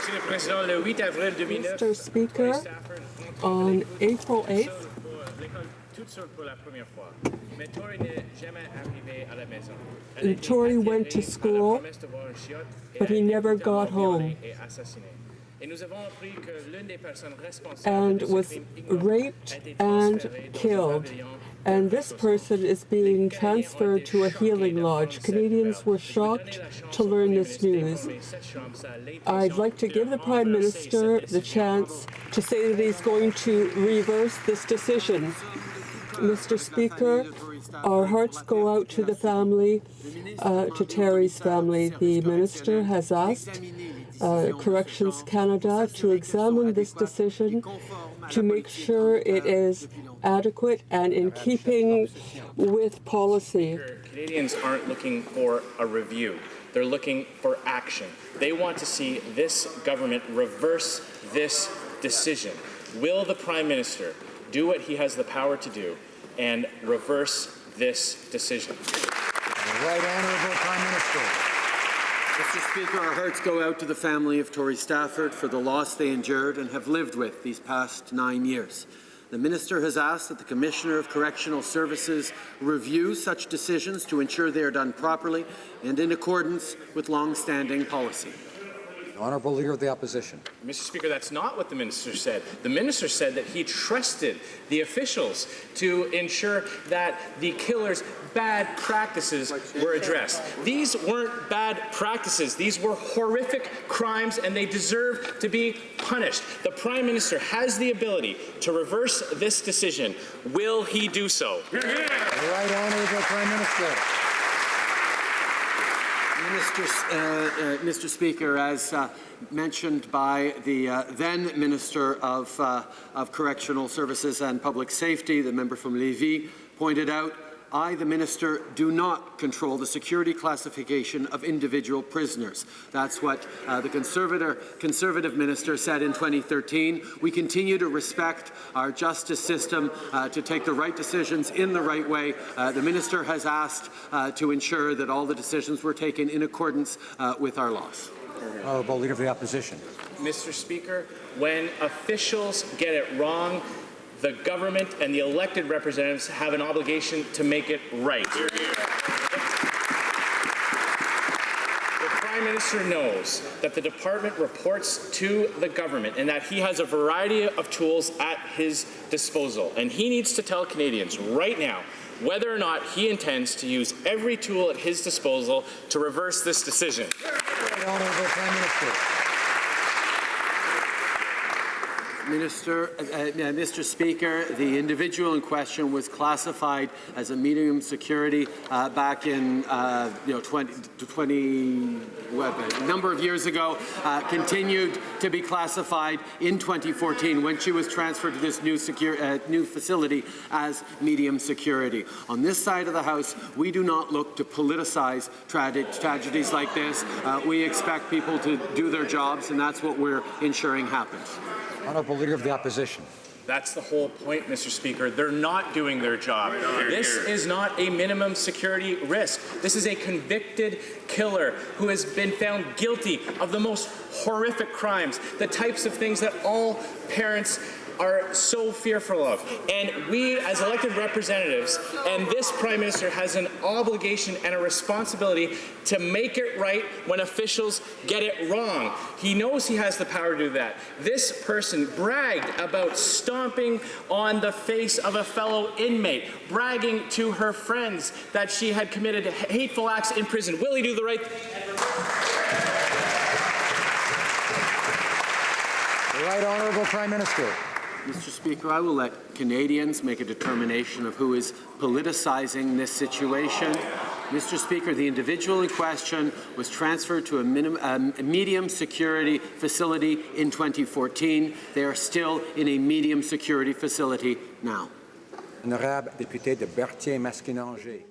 Mr. Speaker, on April 8th, Tori went to school, but he never got home and was raped and killed. And this person is being transferred to a healing lodge. Canadians were shocked to learn this news. I'd like to give the Prime Minister the chance to say that he's going to reverse this decision. Mr. Speaker, our hearts go out to the family, to Terry's family. The Minister has asked Corrections Canada to examine this decision to make sure it is adequate and in keeping with policy. Canadians aren't looking for a review. They're looking for action. They want to see this government reverse this decision. Will the Prime Minister do what he has the power to do and reverse this decision? The Right Honourable Prime Minister. Mr. Speaker, our hearts go out to the family of Tori Stafford for the loss they endured and have lived with these past 9 years. The Minister has asked that the Commissioner of Correctional Services review such decisions to ensure they are done properly and in accordance with long-standing policy. The Honourable Leader of the Opposition. Mr. Speaker, that's not what the Minister said. The Minister said that he trusted the officials to ensure that the killer's bad practices were addressed. These weren't bad practices. These were horrific crimes, and they deserve to be punished. The Prime Minister has the ability to reverse this decision. Will he do so? The Right Honourable Prime Minister. Mr. Speaker, as mentioned by the then Minister of Correctional Services and Public Safety, the member from Lévis, pointed out, I, the Minister, do not control the security classification of individual prisoners. That's what the Conservative Minister said in 2013. We continue to respect our justice system to take the right decisions in the right way. The Minister has asked to ensure that all the decisions were taken in accordance with our laws. Honourable Leader of the Opposition. Mr. Speaker, when officials get it wrong, the government and the elected representatives have an obligation to make it right. The Prime Minister knows that the department reports to the government and that he has a variety of tools at his disposal. And he needs to tell Canadians right now whether or not he intends to use every tool at his disposal to reverse this decision. Honourable Prime Minister. Mr. Speaker, the individual in question was classified as a medium security back in a number of years ago. Continued to be classified in 2014 when she was transferred to this new facility as medium security. On this side of the House, we do not look to politicize tragedies like this. We expect people to do their jobs, and that's what we're ensuring happens. Honourable Leader of the Opposition. That's the whole point, Mr. Speaker. They're not doing their job. This is not a minimum security risk. This is a convicted killer who has been found guilty of the most horrific crimes, the types of things that all parents are so fearful of. And we, as elected representatives, and this Prime Minister has an obligation and a responsibility to make it right when officials get it wrong. He knows he has the power to do that. This person bragged about stomping on the face of a fellow inmate, bragging to her friends that she had committed hateful acts in prison. Will he do the right thing? The Right Honourable Prime Minister. Mr. Speaker, I will let Canadians make a determination of who is politicizing this situation. Mr. Speaker, the individual in question was transferred to a medium security facility in 2014. They are still in a medium security facility now. Honorable député de Berthier-Masquinanger.